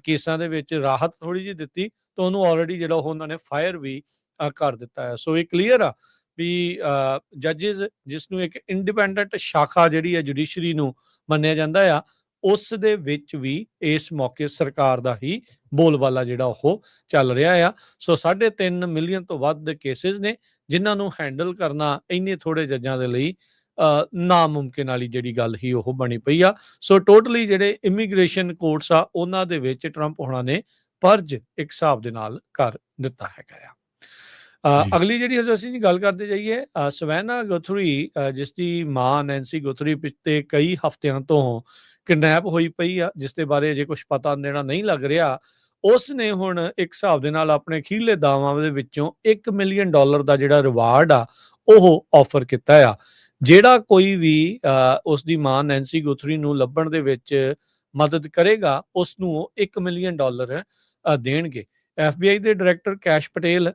ਕੇਸਾਂ ਦੇ ਵਿੱਚ ਰਾਹਤ ਥੋੜ੍ਹੀ ਜਿਹੀ ਦਿੱਤੀ, ਤਾਂ ਉਹਨੂੰ ਆਲਰੇਡੀ ਜਿਹੜਾ ਉਹਨਾਂ ਨੇ ਫਾਇਰ ਵੀ ਕਰ ਦਿੱਤਾ ਹੈ। ਸੋ ਇਹ ਕਲੀਅਰ ਆ ਵੀ ਜੱਜਿਸ, ਜਿਸ ਨੂੰ ਇੱਕ ਇੰਡੀਪੈਂਡੈਂਟ ਸ਼ਾਖਾ ਜਿਹੜੀ ਹੈ ਜੁਡੀਸ਼ਰੀ ਨੂੰ ਮੰਨਿਆ ਜਾਂਦਾ ਆ, ਉਸ ਦੇ ਵਿੱਚ ਵੀ ਇਸ ਮੌਕੇ ਸਰਕਾਰ ਦਾ ਹੀ ਬੋਲਬਾਲਾ ਜਿਹੜਾ ਉਹ ਚੱਲ ਰਿਹਾ ਆ। ਸੋ 3.5 ਮਿਲੀਅਨ ਤੋਂ ਵੱਧ ਕੇਸਿਸ ਨੇ ਜਿਨ੍ਹਾਂ ਨੂੰ ਹੈਂਡਲ ਕਰਨਾ ਇੰਨੇ ਥੋੜੇ ਜੱਜਾਂ ਦੇ ਲਈ ਨਾਮੁਮਕਿਨ ਵਾਲੀ ਜਿਹੜੀ ਗੱਲ ਹੀ ਉਹ ਬਣੀ ਪਈ ਆ। ਸੋ ਟੋਟਲੀ ਜਿਹੜੇ ਇਮੀਗ੍ਰੇਸ਼ਨ ਕੋਰਟਸ ਆ ਉਹਨਾਂ ਦੇ ਵਿੱਚ ਟਰੰਪ ਹੋਣਾ ਨੇ ਫਰਜ਼ ਇੱਕ ਹਿਸਾਬ ਦੇ ਨਾਲ ਕਰ ਦਿੱਤਾ ਹੈਗਾ ਆ। ਜੀ ਅਗਲੀ ਜਿਹੜੀ ਅਸੀਂ ਜੀ ਗੱਲ ਕਰਦੇ ਜਾਈਏ, ਸਵੈਨਾ ਗੁਥਰੀ, ਜਿਸ ਦੀ ਮਾਂ ਨੈਂਸੀ ਗੁਥਰੀ ਪਿਛਲੇ ਕਈ ਹਫ਼ਤਿਆਂ ਤੋਂ ਕਿਡਨੈਪ ਹੋਈ ਪਈ ਆ, ਜਿਸ ਦੇ ਬਾਰੇ ਅਜੇ ਕੁਝ ਪਤਾ ਦੇਣਾ ਨਹੀਂ ਲੱਗ ਰਿਹਾ। ਉਸ ਨੇ ਹੁਣ ਇੱਕ ਹਿਸਾਬ ਦੇ ਨਾਲ ਆਪਣੇ ਅਖੀਰਲੇ ਦਾਅਵਾਂ ਦੇ ਵਿੱਚੋਂ $1 ਮਿਲੀਅਨ ਦਾ ਜਿਹੜਾ ਰਿਵਾਰਡ ਆ ਉਹ ਆਫਰ ਕੀਤਾ ਆ। ਜਿਹੜਾ ਕੋਈ ਵੀ ਉਸ ਦੀ ਮਾਂ ਨੈਂਸੀ ਗੁਥਰੀ ਨੂੰ ਲੱਭਣ ਦੇ ਵਿੱਚ ਮਦਦ ਕਰੇਗਾ, ਉਸ ਨੂੰ ਉਹ $1 ਮਿਲੀਅਨ ਦੇਣਗੇ। FBI ਦੇ ਡਾਇਰੈਕਟਰ ਕੈਸ਼ ਪਟੇਲ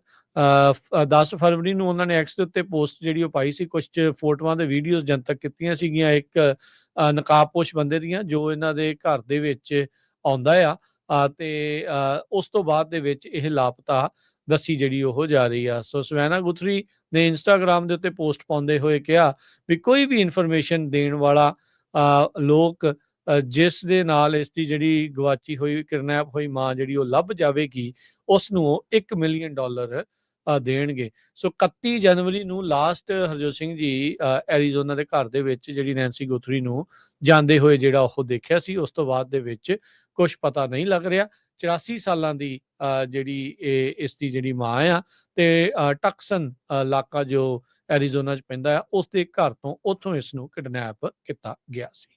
10 ਫਰਵਰੀ ਨੂੰ ਉਹਨਾਂ ਨੇ ਐਕਸ ਦੇ ਉੱਤੇ ਪੋਸਟ ਜਿਹੜੀ ਉਹ ਪਾਈ ਸੀ, ਕੁਝ ਫੋਟੋਆਂ ਤੇ ਵੀਡੀਓਜ਼ ਜਨਤਕ ਕੀਤੀਆਂ ਸੀਗੀਆਂ ਇੱਕ ਨਕਾਬਪੋਸ਼ ਬੰਦੇ ਦੀਆਂ, ਜੋ ਇਹਨਾਂ ਦੇ ਘਰ ਦੇ ਵਿੱਚ ਆਉਂਦਾ ਆ ਤੇ ਉਸ ਤੋਂ ਬਾਅਦ ਦੇ ਵਿੱਚ ਇਹ ਲਾਪਤਾ ਦੱਸੀ ਜਿਹੜੀ ਉਹ ਜਾ ਰਹੀ ਆ। ਸੋ ਸਵੈਨਾ ਗੁਥਰੀ ਨੇ ਇੰਸਟਾਗ੍ਰਾਮ ਦੇ ਉੱਤੇ ਪੋਸਟ ਪਾਉਂਦੇ ਹੋਏ ਕਿਹਾ ਵੀ ਕੋਈ ਵੀ ਇਨਫੋਰਮੇਸ਼ਨ ਦੇਣ ਵਾਲਾ ਲੋਕ ਜਿਸ ਦੇ ਨਾਲ ਇਸ ਦੀ ਜਿਹੜੀ ਗਵਾਚੀ ਹੋਈ ਕਿਡਨੈਪ ਹੋਈ ਮਾਂ ਜਿਹੜੀ ਉਹ ਲੱਭ ਜਾਵੇਗੀ, ਉਸ ਨੂੰ ਉਹ $1 ਮਿਲੀਅਨ ਦੇਣਗੇ। ਸੋ 31 ਜਨਵਰੀ ਨੂੰ ਲਾਸਟ ਹਰਜੋਤ ਸਿੰਘ ਜੀ ਐਰੀਜ਼ੋਨਾ ਦੇ ਘਰ ਦੇ ਵਿੱਚ ਜਿਹੜੀ ਨੈਂਸੀ ਗੁਥਰੀ ਨੂੰ ਜਾਂਦੇ ਹੋਏ ਜਿਹੜਾ ਉਹ ਦੇਖਿਆ ਸੀ। ਉਸ ਤੋਂ ਬਾਅਦ ਦੇ ਵਿੱਚ ਕੁਝ ਪਤਾ ਨਹੀਂ ਲੱਗ ਰਿਹਾ। 84 ਸਾਲਾਂ ਦੀ ਜਿਹੜੀ ਇਸ ਦੀ ਜਿਹੜੀ ਮਾਂ ਆ ਤੇ ਟਕਸਨ ਇਲਾਕਾ ਜੋ ਐਰੀਜ਼ੋਨਾ 'ਚ ਪੈਂਦਾ ਆ, ਉਸ ਦੇ ਘਰ ਤੋਂ ਉੱਥੋਂ ਇਸ ਨੂੰ ਕਿਡਨੈਪ ਕੀਤਾ ਗਿਆ ਸੀ।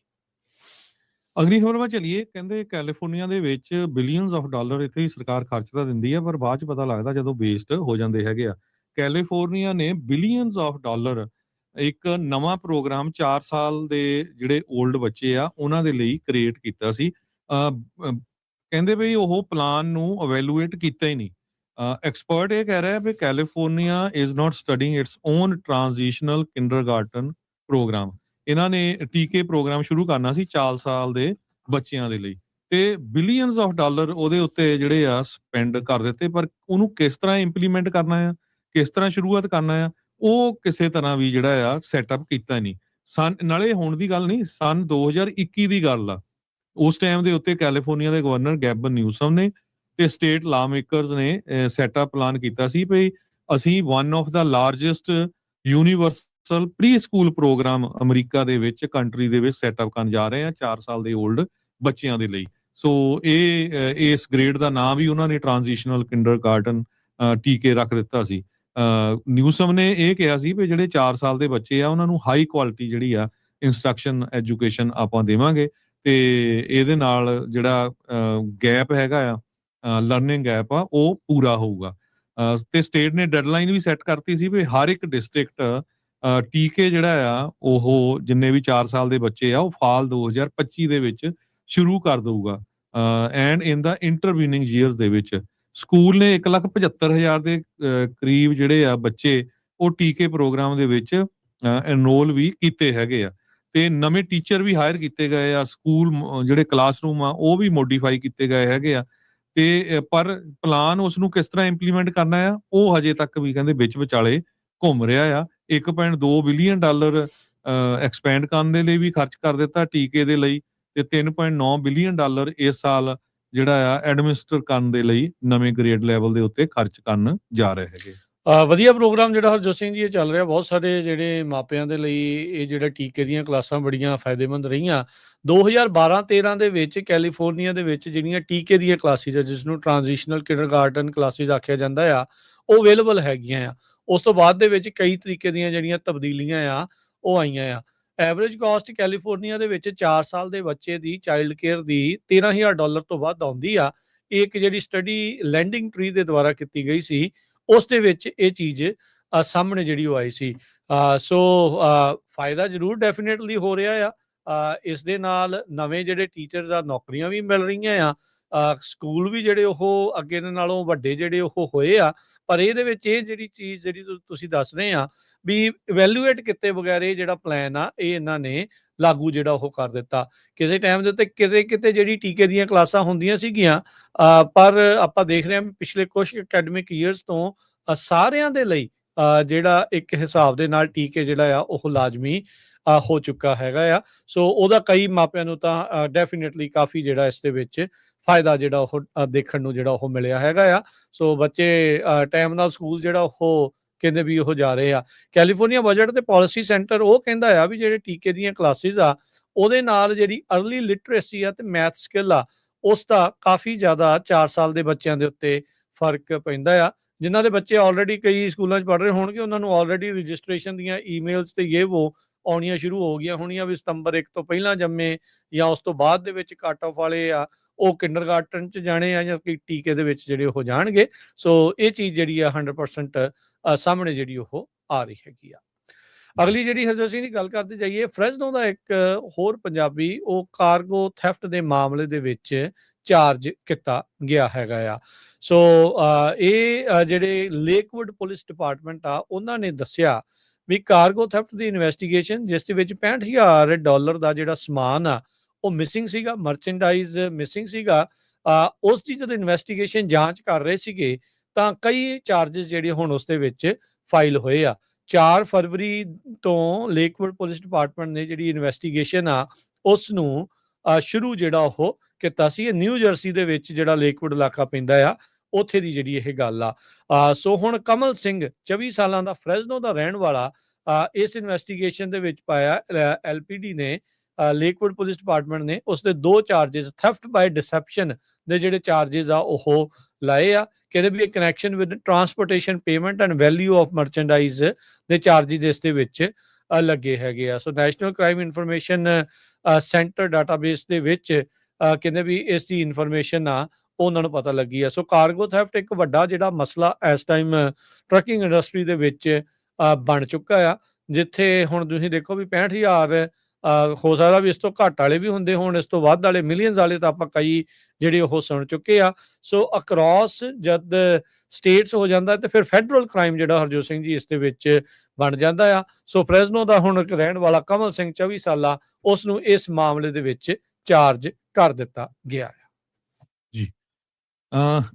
ਅਗਲੀ ਖਬਰ ਵੱਲ ਚੱਲੀਏ। ਕਹਿੰਦੇ ਕੈਲੀਫੋਰਨੀਆ ਦੇ ਵਿੱਚ ਬਿਲੀਅਨਸ ਆਫ ਡਾਲਰ ਇੱਥੇ ਹੀ ਸਰਕਾਰ ਖਰਚ ਤਾਂ ਦਿੰਦੀ ਹੈ, ਪਰ ਬਾਅਦ ਚ ਪਤਾ ਲੱਗਦਾ ਜਦੋਂ ਵੇਸਟ ਹੋ ਜਾਂਦੇ ਹੈਗੇ ਆ। ਕੈਲੀਫੋਰਨੀਆ ਨੇ ਬਿਲੀਅਨਸ ਆਫ ਡਾਲਰ ਇੱਕ ਨਵਾਂ ਪ੍ਰੋਗਰਾਮ 4 ਸਾਲ ਦੇ ਜਿਹੜੇ 올ਡ ਬੱਚੇ ਆ ਉਹਨਾਂ ਦੇ ਲਈ ਕ੍ਰੀਏਟ ਕੀਤਾ ਸੀ। ਕਹਿੰਦੇ ਬਈ ਉਹ ਪਲਾਨ ਨੂੰ ਇਵੈਲੂਏਟ ਕੀਤਾ ਹੀ ਨਹੀਂ। ਐਕਸਪਰਟ ਇਹ ਕਹਿ ਰਿਹਾ ਵੀ California is not studying its own transitional kindergarten programme. ਇਹਨਾਂ ਨੇ ਟੀਕੇ ਪ੍ਰੋਗਰਾਮ ਸ਼ੁਰੂ ਕਰਨਾ ਸੀ 4 ਸਾਲ ਦੇ ਬੱਚਿਆਂ ਦੇ ਲਈ, ਤੇ ਬਿਲੀਅਨਸ ਆਫ ਡਾਲਰ ਉਹਦੇ ਉੱਤੇ ਜਿਹੜੇ ਆ ਸਪੈਂਡ ਕਰ ਦਿੱਤੇ, ਪਰ ਉਹਨੂੰ ਕਿਸ ਤਰ੍ਹਾਂ ਇੰਪਲੀਮੈਂਟ ਕਰਨਾ ਆ, ਕਿਸ ਤਰ੍ਹਾਂ ਸ਼ੁਰੂਆਤ ਕਰਨਾ ਆ, ਉਹ ਕਿਸੇ ਤਰ੍ਹਾਂ ਵੀ ਜਿਹੜਾ ਆ ਸੈਟਅਪ ਕੀਤਾ ਨਹੀਂ। ਨਾਲੇ ਹੁਣ ਦੀ ਗੱਲ ਨਹੀਂ, ਸਨ 2021 ਦੀ ਗੱਲ ਆ। ਉਸ ਟਾਈਮ ਦੇ ਉੱਤੇ ਕੈਲੀਫੋਰਨੀਆ ਦੇ ਗਵਰਨਰ ਗੈਬਨ ਨਿਊਸਮ ਨੇ ਤੇ ਸਟੇਟ ਲਾ ਮੇਕਰਸ ਨੇ ਸੈਟਅਪ ਪਲਾਨ ਕੀਤਾ ਸੀ ਵੀ ਅਸੀਂ one of the largest universal preschool program America ਦੇ ਵਿੱਚ ਕੰਟਰੀ ਦੇ ਵਿੱਚ ਸੈਟਅਪ ਕਰਨ ਜਾ ਰਹੇ ਆ 4 ਸਾਲ ਦੇ 올ਡ ਬੱਚਿਆਂ ਦੇ ਲਈ। ਸੋ ਇਸ ਗ੍ਰੇਡ ਦਾ ਨਾਮ ਵੀ ਉਹਨਾਂ ਨੇ ਟ੍ਰਾਂਜੀਸ਼ਨਲ ਕਿੰਡਰਗਾਰਟਨ ਟੀਕੇ ਰੱਖ ਦਿੱਤਾ ਸੀ। ਨਿਊਸਮ ਨੇ ਇਹ ਕਿਹਾ ਸੀ ਵੀ ਜਿਹੜੇ 4 ਸਾਲ ਦੇ ਬੱਚੇ ਆ ਉਹਨਾਂ ਨੂੰ ਹਾਈ ਕੁਆਲਿਟੀ ਜਿਹੜੀ ਆ ਇੰਸਟਰਕਸ਼ਨ ਐਜੂਕੇਸ਼ਨ ਆਪਾਂ ਦੇਵਾਂਗੇ ਤੇ ਇਹਦੇ ਨਾਲ ਜਿਹੜਾ ਗੈਪ ਹੈਗਾ ਆ ਲਰਨਿੰਗ ਗੈਪ ਆ ਉਹ ਪੂਰਾ ਹੋਊਗਾ। ਤੇ ਸਟੇਟ ਨੇ ਡੈਡਲਾਈਨ ਵੀ ਸੈੱਟ ਕਰਤੀ ਸੀ ਵੀ ਹਰ ਇੱਕ ਡਿਸਟ੍ਰਿਕਟ ਟੀਕੇ ਜਿਹੜਾ ਆ ਉਹ ਜਿੰਨੇ ਵੀ 4 ਸਾਲ ਦੇ ਬੱਚੇ ਆ ਉਹ ਫਾਲ 2025 ਦੇ ਵਿੱਚ ਸ਼ੁਰੂ ਕਰ ਦਊਗਾ। And in the intervening years ਦੇ ਵਿੱਚ ਸਕੂਲ ਨੇ 1,75,000 ਦੇ ਕਰੀਬ ਜਿਹੜੇ ਆ ਬੱਚੇ ਉਹ ਟੀਕੇ ਪ੍ਰੋਗਰਾਮ ਦੇ ਵਿੱਚ ਐਨਰੋਲ ਵੀ ਕੀਤੇ ਹੈਗੇ ਆ ਤੇ ਨਵੇਂ ਟੀਚਰ ਵੀ ਹਾਇਰ ਕੀਤੇ ਗਏ ਆ। ਸਕੂਲ ਜਿਹੜੇ ਕਲਾਸਰੂਮ ਆ ਉਹ ਵੀ ਮੋਡੀਫਾਈ ਕੀਤੇ ਗਏ ਹੈਗੇ ਆ ਤੇ ਪਰ ਪਲਾਨ ਉਸ ਨੂੰ ਕਿਸ ਤਰ੍ਹਾਂ ਇੰਪਲੀਮੈਂਟ ਕਰਨਾ ਆ ਉਹ ਹਜੇ ਤੱਕ ਵੀ ਕਹਿੰਦੇ ਵਿੱਚ ਵਿਚਾਲੇ ਘੁੰਮ ਰਿਹਾ ਆ। 1.2 ਬਿਲੀਅਨ ਡਾਲਰ ਐਕਸਪੈਂਡ ਕਰਨ ਦੇ ਲਈ ਵੀ ਖਰਚ ਕਰ ਦਿੱਤਾ ਟੀਕੇ ਦੇ ਲਈ ਤੇ 3.9 ਬਿਲੀਅਨ ਡਾਲਰ ਇਸ ਸਾਲ ਜਿਹੜਾ ਆ ਐਡਮਿਨਿਸਟਰ ਕਰਨ ਦੇ ਲਈ ਨਵੇਂ ਗ੍ਰੇਡ ਲੈਵਲ ਦੇ ਉੱਤੇ ਖਰਚ ਕਰਨ ਜਾ ਰਹੇ ਹੈਗੇ। ਵਧੀਆ ਪ੍ਰੋਗਰਾਮ ਜਿਹੜਾ ਹਰਜੋਤ ਸਿੰਘ ਜੀ ਇਹ ਚੱਲ ਰਿਹਾ। ਬਹੁਤ ਸਾਰੇ ਜਿਹੜੇ ਮਾਪਿਆਂ ਦੇ ਲਈ ਇਹ ਜਿਹੜਾ ਟੀਕੇ ਦੀਆਂ ਕਲਾਸਾਂ ਬੜੀਆਂ ਫਾਇਦੇਮੰਦ ਰਹੀਆਂ। 2012-13 ਦੇ ਵਿੱਚ ਕੈਲੀਫੋਰਨੀਆ ਦੇ ਵਿੱਚ ਜਿਹੜੀਆਂ ਟੀਕੇ ਦੀਆਂ ਕਲਾਸਿਸ ਆ, ਜਿਸ ਨੂੰ ਟ੍ਰਾਂਜੀਸ਼ਨਲ ਕਿੰਡਰਗਾਰਟਨ ਕਲਾਸਿਸ ਆਖਿਆ ਜਾਂਦਾ ਆ, ਉਹ ਅਵੇਲੇਬਲ ਹੈਗੀਆਂ ਆ। ਉਸ ਤੋਂ ਬਾਅਦ ਦੇ ਵਿੱਚ ਕਈ ਤਰੀਕੇ ਦੀਆਂ ਜਿਹੜੀਆਂ ਤਬਦੀਲੀਆਂ ਆ ਉਹ ਆਈਆਂ ਆ। ਐਵਰੇਜ ਕਾਸਟ ਕੈਲੀਫੋਰਨੀਆ ਦੇ ਵਿੱਚ 4 ਸਾਲ ਦੇ ਬੱਚੇ ਦੀ ਚਾਈਲਡ ਕੇਅਰ ਦੀ $13,000 ਤੋਂ ਵੱਧ ਆਉਂਦੀ ਆ। ਇੱਕ ਜਿਹੜੀ ਸਟੱਡੀ ਲੈਂਡਿੰਗ ਟਰੀ ਦੇ ਦੁਆਰਾ ਕੀਤੀ ਗਈ ਸੀ ਉਸ ਦੇ ਵਿੱਚ ਇਹ ਚੀਜ਼ ਸਾਹਮਣੇ ਜਿਹੜੀ ਉਹ ਆਈ ਸੀ। ਸੋ ਫਾਇਦਾ ਜ਼ਰੂਰ ਡੈਫੀਨੇਟਲੀ ਹੋ ਰਿਹਾ ਆ। ਇਸ ਦੇ ਨਾਲ ਨਵੇਂ ਜਿਹੜੇ ਟੀਚਰਸ ਆ ਨੌਕਰੀਆਂ ਵੀ ਮਿਲ ਰਹੀਆਂ ਆ ਸਕੂਲ ਵੀ ਜਿਹੜੇ ਉਹ ਅੱਗੇ ਦੇ ਨਾਲੋਂ ਵੱਡੇ ਜਿਹੜੇ ਉਹ ਹੋਏ ਆ, ਪਰ ਇਹਦੇ ਵਿੱਚ ਇਹ ਜਿਹੜੀ ਚੀਜ਼ ਜਿਹੜੀ ਤੁਸੀਂ ਦੱਸ ਰਹੇ ਆ ਵੀ ਇਵੈਲੂਏਟ ਕੀਤੇ ਬਗੈਰ ਇਹ ਜਿਹੜਾ ਪਲਾਨ ਆ ਇਹ ਇਹਨਾਂ ਨੇ ਲਾਗੂ ਜਿਹੜਾ ਉਹ ਕਰ ਦਿੱਤਾ। ਕਿਸੇ ਟਾਈਮ ਦੇ ਉੱਤੇ ਕਿਤੇ ਜਿਹੜੀ ਟੀਕੇ ਦੀਆਂ ਕਲਾਸਾਂ ਹੁੰਦੀਆਂ ਸੀਗੀਆਂ, ਪਰ ਆਪਾਂ ਦੇਖ ਰਹੇ ਹਾਂ ਵੀ ਪਿਛਲੇ ਕੁਛ ਅਕੈਡਮਿਕ ਈਅਰਸ ਤੋਂ ਸਾਰਿਆਂ ਦੇ ਲਈ ਜਿਹੜਾ ਇੱਕ ਹਿਸਾਬ ਦੇ ਨਾਲ ਟੀਕੇ ਜਿਹੜਾ ਆ ਉਹ ਲਾਜ਼ਮੀ ਹੋ ਚੁੱਕਾ ਹੈਗਾ ਆ। ਸੋ ਉਹਦਾ ਕਈ ਮਾਪਿਆਂ ਨੂੰ ਤਾਂ ਡੈਫੀਨੇਟਲੀ ਕਾਫੀ ਜਿਹੜਾ ਇਸ ਦੇ ਵਿੱਚ ਫਾਇਦਾ ਜਿਹੜਾ ਉਹ ਦੇਖਣ ਨੂੰ ਜਿਹੜਾ ਉਹ ਮਿਲਿਆ ਹੈਗਾ ਆ। ਸੋ ਬੱਚੇ ਟਾਈਮ ਨਾਲ ਸਕੂਲ ਜਿਹੜਾ ਉਹ ਕਹਿੰਦੇ ਵੀ ਉਹ ਜਾ ਰਹੇ ਆ। ਕੈਲੀਫੋਰਨੀਆ ਬਜਟ ਤੇ ਪਾਲਿਸੀ ਸੈਂਟਰ ਉਹ ਕਹਿੰਦਾ ਆ ਵੀ ਜਿਹੜੇ ਟੀਕੇ ਦੀਆਂ ਕਲਾਸਿਸ ਆ ਉਹਦੇ ਨਾਲ ਜਿਹੜੀ ਅਰਲੀ ਲਿਟਰੇਸੀ ਆ ਤੇ ਮੈਥ ਸਕਿੱਲ ਆ ਉਸ ਦਾ ਕਾਫੀ ਜ਼ਿਆਦਾ 4 ਸਾਲ ਦੇ ਬੱਚਿਆਂ ਦੇ ਉੱਤੇ ਫਰਕ ਪੈਂਦਾ ਆ। ਜਿਨ੍ਹਾਂ ਦੇ ਬੱਚੇ ਆਲਰੇਡੀ ਕਈ ਸਕੂਲਾਂ 'ਚ ਪੜ੍ਹ ਰਹੇ ਹੋਣਗੇ ਉਹਨਾਂ ਨੂੰ ਆਲਰੇਡੀ ਰਜਿਸਟ੍ਰੇਸ਼ਨ ਦੀਆਂ ਈਮੇਲਸ ਤੇ ਇਹ ਵੋ ਆਉਣੀਆਂ ਸ਼ੁਰੂ ਹੋ ਗਈਆਂ ਹੋਣੀਆਂ ਵੀ ਸਤੰਬਰ 1 ਤੋਂ ਪਹਿਲਾਂ ਜੰਮੇ ਜਾਂ ਉਸ ਤੋਂ ਬਾਅਦ ਦੇ ਵਿੱਚ ਕੱਟ ਆਫ ਵਾਲੇ ਆ ਉਹ ਕਿੰਡਰਗਾਰਟਨ 'ਚ ਜਾਣੇ ਆ ਜਾਂ ਕਿ ਟੀਕੇ ਦੇ ਵਿੱਚ ਜਿਹੜੇ ਉਹ ਜਾਣਗੇ। ਸੋ ਇਹ ਚੀਜ਼ ਜਿਹੜੀ ਆ 100% ਸਾਹਮਣੇ ਜਿਹੜੀ ਉਹ ਆ ਰਹੀ ਹੈਗੀ ਆ। ਅਗਲੀ ਜਿਹੜੀ ਹਰਜੋਤ ਸਿੰਘ ਦੀ ਗੱਲ ਕਰਦੇ ਜਾਈਏ, ਫਰੈਜ਼ਨੋ ਦਾ ਇੱਕ ਹੋਰ ਪੰਜਾਬੀ ਉਹ ਕਾਰਗੋ ਥੈਫਟ ਦੇ ਮਾਮਲੇ ਦੇ ਵਿੱਚ ਚਾਰਜ ਕੀਤਾ ਗਿਆ ਹੈਗਾ ਆ। ਸੋ ਇਹ ਜਿਹੜੇ ਲੇਕਵੁੱਡ ਪੁਲਿਸ ਡਿਪਾਰਟਮੈਂਟ ਆ ਉਹਨਾਂ ਨੇ ਦੱਸਿਆ ਵੀ ਕਾਰਗੋ ਥੈਫਟ ਦੀ ਇਨਵੈਸਟੀਗੇਸ਼ਨ ਜਿਸ ਦੇ ਵਿੱਚ $65,000 ਦਾ ਜਿਹੜਾ ਸਮਾਨ ਆ ਉਹ ਮਿਸਿੰਗ ਸੀਗਾ, ਮਰਚੈਂਡਾਈਜ਼ ਮਿਸਿੰਗ ਸੀਗਾ। ਉਸ ਦੀ ਜਦੋਂ ਇਨਵੈਸਟੀਗੇਸ਼ਨ ਜਾਂਚ ਕਰ ਰਹੇ ਸੀਗੇ ਤਾਂ ਕਈ ਚਾਰजेस ਜਿਹੜੇ ਹੁਣ ਉਸ ਦੇ ਵਿੱਚ ਫਾਈਲ ਹੋਏ ਆ। 4 ਫਰਵਰੀ ਤੋਂ ਲੇਕਵੁੱਡ ਪੁਲਿਸ ਡਿਪਾਰਟਮੈਂਟ ਨੇ ਜਿਹੜੀ ਇਨਵੈਸਟੀਗੇਸ਼ਨ ਆ ਉਸ ਨੂੰ ਸ਼ੁਰੂ ਜਿਹੜਾ ਉਹ ਕੀਤਾ ਸੀ। ਇਹ ਨਿਊ ਜਰਸੀ ਦੇ ਵਿੱਚ ਜਿਹੜਾ ਲੇਕਵੁੱਡ ਇਲਾਕਾ ਪੈਂਦਾ ਆ ਉੱਥੇ ਦੀ ਜਿਹੜੀ ਇਹ ਗੱਲ ਆ। ਸੋ ਹੁਣ ਕਮਲ ਸਿੰਘ 24 ਸਾਲਾਂ ਦਾ ਫਰੈਜ਼ਨੋ ਦਾ ਰਹਿਣ ਵਾਲਾ ਇਸ ਇਨਵੈਸਟੀਗੇਸ਼ਨ ਦੇ ਵਿੱਚ ਪਾਇਆ LPD ਨੇ ਲੇਕਵੁੱਡ ਪੁਲਿਸ ਡਿਪਾਰਟਮੈਂਟ ਨੇ ਉਸ ਦੇ 2 ਚਾਰजेस ਥੈਫਟ ਬਾਈ ਡਿਸੈਪਸ਼ਨ ਦੇ ਜਿਹੜੇ ਚਾਰजेस ਆ ਉਹ ਲਾਏ ਆ। ਕਹਿੰਦੇ ਵੀ connection with transportation payment and value of merchandise ਦੇ ਚਾਰजेस ਇਸ ਦੇ ਵਿੱਚ ਲੱਗੇ ਹੈਗੇ ਆ। So national crime information centre database ਦੇ ਵਿੱਚ ਕਹਿੰਦੇ ਵੀ ਇਸ ਦੀ ਇਨਫੋਰਮੇਸ਼ਨ ਆ ਉਹਨਾਂ ਨੂੰ ਪਤਾ ਲੱਗੀ ਆ। ਸੋ ਕਾਰਗੋ ਥੈਫਟ ਇੱਕ ਵੱਡਾ ਜਿਹੜਾ ਮਸਲਾ ਇਸ ਟਾਈਮ ਟਰੱਕਿੰਗ ਇੰਡਸਟਰੀ ਦੇ ਵਿੱਚ ਬਣ ਚੁੱਕਾ ਆ, ਜਿੱਥੇ ਹੁਣ ਤੁਸੀਂ ਦੇਖੋ ਵੀ 65,000 ਹੋ ਸਕਦਾ ਵੀ ਇਸ ਤੋਂ ਘੱਟ ਵਾਲੇ ਵੀ ਹੁੰਦੇ ਹੋਣ, ਇਸ ਤੋਂ ਵੱਧ ਵਾਲੇ ਮਿਲੀਅਨਸ ਵਾਲੇ ਤਾਂ ਆਪਾਂ ਕਈ ਜਿਹੜੇ ਉਹ ਸੁਣ ਚੁੱਕੇ ਆ। ਸੋ ਅਕ੍ਰੋਸ ਜਦ ਸਟੇਟਸ ਹੋ ਜਾਂਦਾ ਤੇ ਫਿਰ ਫੈਡਰਲ ਕ੍ਰਾਈਮ ਜਿਹੜਾ ਹਰਜੋਤ ਸਿੰਘ ਜੀ ਇਸ ਦੇ ਵਿੱਚ ਬਣ ਜਾਂਦਾ ਆ। ਸੋ ਫਰੈਜ਼ਨੋ ਦਾ ਹੁਣ ਇੱਕ ਰਹਿਣ ਵਾਲਾ ਕਮਲ ਸਿੰਘ 24 ਸਾਲਾ ਉਸ ਨੂੰ ਇਸ ਮਾਮਲੇ ਦੇ ਵਿੱਚ ਚਾਰਜ ਕਰ ਦਿੱਤਾ ਗਿਆ ਹੈ ਜੀ।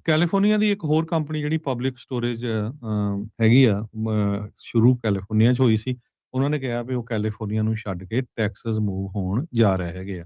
ਕੈਲੀਫੋਰਨੀਆ ਦੀ ਇੱਕ ਹੋਰ ਕੰਪਨੀ ਜਿਹੜੀ ਪਬਲਿਕ ਸਟੋਰੇਜ ਹੈਗੀ ਆ, ਸ਼ੁਰੂ ਕੈਲੀਫੋਰਨੀਆ 'ਚ ਹੋਈ ਸੀ। ਉਹਨਾਂ ਨੇ ਕਿਹਾ ਵੀ ਉਹ ਕੈਲੀਫੋਰਨੀਆ ਨੂੰ ਛੱਡ ਕੇ ਟੈਕਸਸ ਮੂਵ ਹੋਣ ਜਾ ਰਹੇ ਹੈਗੇ ਆ।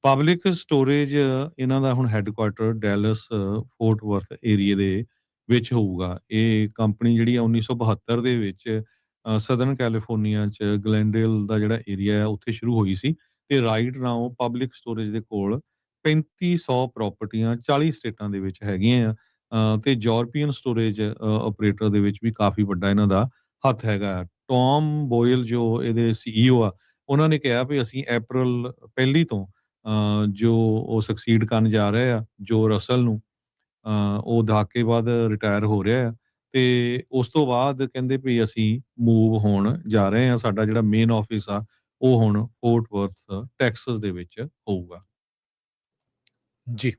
ਪਬਲਿਕ ਸਟੋਰੇਜ ਇਹਨਾਂ ਦਾ ਹੁਣ ਹੈੱਡਕੁਆਰਟਰ ਡੈਲਸ ਫੋਰਟ ਵਰਥ ਏਰੀਏ ਦੇ ਵਿੱਚ ਹੋਊਗਾ। ਇਹ ਕੰਪਨੀ ਜਿਹੜੀ ਆ 1972 ਦੇ ਵਿੱਚ ਸਦਰਨ ਕੈਲੀਫੋਰਨੀਆ 'ਚ ਗਲੈਂਡੇਲ ਦਾ ਜਿਹੜਾ ਏਰੀਆ ਹੈ ਉੱਥੇ ਸ਼ੁਰੂ ਹੋਈ ਸੀ ਤੇ ਰਾਈਟ ਨਾਓ ਪਬਲਿਕ ਸਟੋਰੇਜ ਦੇ ਕੋਲ 3500 ਪ੍ਰਾਪਰਟੀਆਂ 40 ਸਟੇਟਾਂ ਦੇ ਵਿੱਚ ਹੈਗੀਆਂ ਆ ਤੇ ਯੂਰਪੀਅਨ ਸਟੋਰੇਜ ਆਪਰੇਟਰ ਦੇ ਵਿੱਚ ਵੀ ਕਾਫੀ ਵੱਡਾ ਇਹਨਾਂ ਦਾ ਹੱਥ ਹੈਗਾ। ਟੌਮ ਬੋਇਲ ਜੋ ਇਹਦੇ CEO ਆ ਉਹਨਾਂ ਨੇ ਕਿਹਾ ਵੀ ਅਸੀਂ ਅਪ੍ਰੈਲ 1 ਤੋਂ ਜੋ ਉਹ ਸਕਸੀਡ ਕਰਨ ਜਾ ਰਹੇ ਆ ਜੋ ਰਸਲ ਨੂੰ ਉਹ ਦਹਾਕੇ ਬਾਅਦ ਰਿਟਾਇਰ ਹੋ ਰਿਹਾ ਆ ਤੇ ਉਸ ਤੋਂ ਬਾਅਦ ਕਹਿੰਦੇ ਵੀ ਅਸੀਂ ਮੂਵ ਹੋਣ ਜਾ ਰਹੇ ਆ। ਸਾਡਾ ਜਿਹੜਾ ਮੇਨ ਆਫਿਸ ਆ ਉਹ ਹੁਣ ਫੋਰਟ ਵਰਥ ਟੈਕਸਸ ਦੇ ਵਿੱਚ ਹੋਊਗਾ ਜੀ।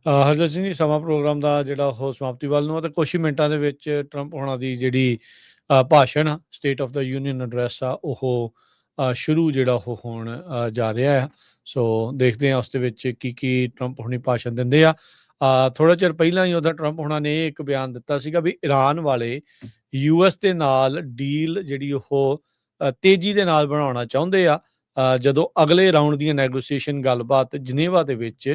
ਹਰਜੋਤ ਸਿੰਘ ਜੀ, ਸਮਾਂ ਪ੍ਰੋਗਰਾਮ ਦਾ ਜਿਹੜਾ ਉਹ ਸਮਾਪਤੀ ਵੱਲ ਨੂੰ ਆ ਤੇ ਕੁਛ ਹੀ ਮਿੰਟਾਂ ਦੇ ਵਿੱਚ ਟਰੰਪ ਹੋਣਾ ਦੀ ਜਿਹੜੀ ਭਾਸ਼ਣ ਆ state of the union address ਆ ਉਹ ਸ਼ੁਰੂ ਜਿਹੜਾ ਉਹ ਹੋਣ ਜਾ ਰਿਹਾ ਆ। ਸੋ ਦੇਖਦੇ ਹਾਂ ਉਸ ਦੇ ਵਿੱਚ ਕੀ ਟਰੰਪ ਹੋਣੀ ਭਾਸ਼ਣ ਦਿੰਦੇ ਆ। ਥੋੜਾ ਚਿਰ ਪਹਿਲਾਂ ਹੀ ਉਹਦਾ ਟਰੰਪ ਹੋਣਾ ਨੇ ਇੱਕ ਬਿਆਨ ਦਿੱਤਾ ਸੀਗਾ ਵੀ ਇਰਾਨ ਵਾਲੇ US ਦੇ ਨਾਲ ਡੀਲ ਜਿਹੜੀ ਉਹ ਤੇਜ਼ੀ ਦੇ ਨਾਲ ਬਣਾਉਣਾ ਚਾਹੁੰਦੇ ਆ ਜਦੋਂ ਅਗਲੇ ਰਾਊਂਡ ਦੀਆਂ ਨੈਗੋਸੀਏਸ਼ਨ ਗੱਲਬਾਤ ਜਨੇਵਾ ਦੇ ਵਿੱਚ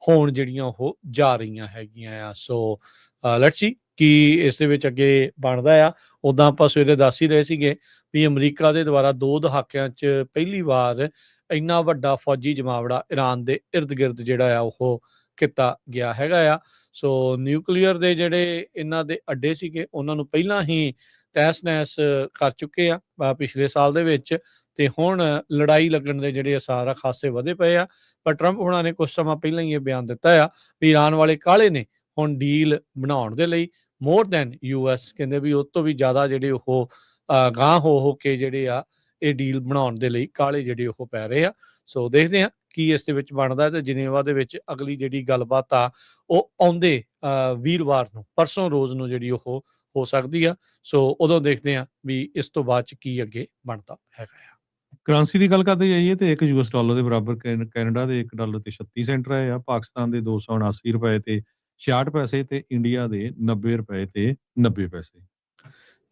ਹੋਣ ਜਿਹੜੀਆਂ ਉਹ ਜਾ ਰਹੀਆਂ ਹੈਗੀਆਂ ਆ। ਸੋ ਲੈਟਸ ਸੀ ਕੀ ਇਸ ਦੇ ਵਿੱਚ ਅੱਗੇ ਬਣਦਾ ਆ। ਉੱਦਾਂ ਆਪਾਂ ਸਵੇਰੇ ਦੱਸ ਹੀ ਰਹੇ ਸੀਗੇ ਵੀ ਅਮਰੀਕਾ ਦੇ ਦੁਆਰਾ 2 ਦਹਾਕਿਆਂ 'ਚ ਪਹਿਲੀ ਵਾਰ ਇੰਨਾ ਵੱਡਾ ਫੌਜੀ ਜਮਾਵੜਾ ਇਰਾਨ ਦੇ ਇਰਦ ਗਿਰਦ ਜਿਹੜਾ ਆ ਉਹ ਕੀਤਾ ਗਿਆ ਹੈਗਾ ਆ। ਸੋ ਨਿਊਕਲੀਅਰ ਦੇ ਜਿਹੜੇ ਇਹਨਾਂ ਦੇ ਅੱਡੇ ਸੀਗੇ ਉਹਨਾਂ ਨੂੰ ਪਹਿਲਾਂ ਹੀ ਤਹਿਸ ਨਹਿਸ ਕਰ ਚੁੱਕੇ ਆ ਪਿਛਲੇ ਸਾਲ ਦੇ ਵਿੱਚ ਤੇ ਹੁਣ ਲੜਾਈ ਲੱਗਣ ਦੇ ਜਿਹੜੇ ਅਸਾਰ ਆ ਖਾਸੇ ਵਧੇ ਪਏ ਆ। ਪਰ ਟਰੰਪ ਹੋਣਾ ਨੇ ਕੁਝ ਸਮਾਂ ਪਹਿਲਾਂ ਹੀ ਇਹ ਬਿਆਨ ਦਿੱਤਾ ਆ ਵੀ ਇਰਾਨ ਵਾਲੇ ਕਾਹਲੇ ਨੇ ਹੁਣ ਡੀਲ ਬਣਾਉਣ ਦੇ ਲਈ ਮੋਰ ਦੈਨ US। ਕਹਿੰਦੇ ਵੀ ਉਸ ਤੋਂ ਵੀ ਜ਼ਿਆਦਾ ਜਿਹੜੇ ਉਹ ਗਾਂਹ ਹੋ ਕੇ ਜਿਹੜੇ ਆ ਇਹ ਡੀਲ ਬਣਾਉਣ ਦੇ ਲਈ ਕਾਹਲੇ ਜਿਹੜੇ ਉਹ ਪੈ ਰਹੇ ਆ। ਸੋ ਦੇਖਦੇ ਹਾਂ ਕੀ ਇਸ ਦੇ ਵਿੱਚ ਬਣਦਾ ਤੇ ਜਿਨੇਵਾ ਦੇ ਵਿੱਚ ਅਗਲੀ ਜਿਹੜੀ ਗੱਲਬਾਤ ਆ ਉਹ ਆਉਂਦੇ ਵੀਰਵਾਰ ਨੂੰ ਪਰਸੋਂ ਰੋਜ਼ ਨੂੰ ਜਿਹੜੀ ਉਹ ਹੋ ਸਕਦੀ ਆ। ਸੋ ਉਦੋਂ ਦੇਖਦੇ ਆ ਵੀ ਇਸ ਤੋਂ ਬਾਅਦ ਚ ਕੀ ਅੱਗੇ ਬਣਦਾ ਹੈਗਾ ਆ। ਕਰੰਸੀ ਦੀ ਗੱਲ ਕਰਦੇ ਜਾਈਏ ਤੇ 1 ਯੂਐਸ ਡਾਲਰ ਦੇ ਬਰਾਬਰ ਕੈਨੇਡਾ ਦੇ 1 ਡਾਲਰ ਤੇ 36 ਸੈਂਟ ਰਹੇ ਆ, ਪਾਕਿਸਤਾਨ ਦੇ 279 ਰੁਪਏ ਤੇ 66 ਪੈਸੇ ਤੇ ਇੰਡੀਆ ਦੇ 90 ਰੁਪਏ ਤੇ 90 ਪੈਸੇ।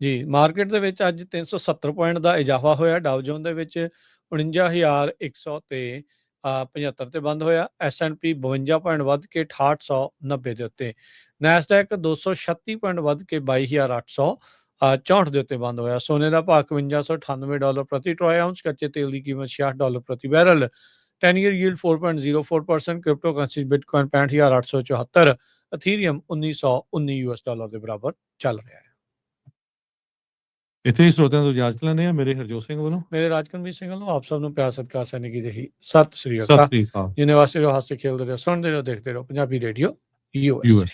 ਜੀ ਮਾਰਕੀਟ ਦੇ ਵਿੱਚ ਅੱਜ 370 ਪੁਆਇੰਟ ਦਾ ਇਜ਼ਾਫਾ ਹੋਇਆ। ਡਾਓ ਜੋਨ ਦੇ ਵਿੱਚ 49,100 ਤੇ 75 ਤੇ ਬੰਦ ਹੋਇਆ। S&P 52 ਪੁਆਇੰਟ ਵੱਧ ਕੇ 6890 ਦੇ ਉੱਤੇ। ਨੈਸਡੈਕ 236 ਪੁਆਇੰਟ ਵੱਧ ਕੇ 22,864 ਦੇ ਉੱਤੇ ਬੰਦ ਹੋਇਆ। ਸੋਨੇ ਦਾ ਭਾਅ $5198 ਪ੍ਰਤੀ ਟਰੋਏ ਆਉਂਸ। ਕੱਚੇ ਤੇਲ ਦੀ ਕੀਮਤ $66 ਪ੍ਰਤੀ barrel. 10 year yield 4.04%। Crypto currency Bitcoin 65,874। ਅਥੀਰੀਅਮ $1919 ਦੇ ਬਰਾਬਰ ਚੱਲ ਰਿਹਾ ਹੈ। ਇੱਥੇ ਹੀ ਸਰੋਤਿਆਂ ਤੋਂ ਇਜਾਜ਼ਤ ਲੈਂਦੇ ਆ। ਮੇਰੇ ਹਰਜੋਤ ਸਿੰਘ ਵੱਲੋਂ, ਮੇਰੇ ਰਾਜਕਨਵੀਰ ਸਿੰਘ ਵੱਲੋਂ ਆਪ ਸਭ ਨੂੰ ਪਿਆਰ ਸਤਿਕਾਰ ਸੈਨਿਕੀ ਜਿਹੀ ਸਤਿ ਸ੍ਰੀ ਸਤਿ ਅਕਾਲ। ਸ੍ਰੀ ਅਕਾਲ। ਯੂਨੀਵਰਸਿਟੀ ਦੇ ਹਾਸੇ ਖੇਲਦੇ ਰਹੋ, ਸੁਣਦੇ ਰਹੋ, ਦੇਖਦੇ ਰਹੋ ਪੰਜਾਬੀ ਰੇਡੀਓ US US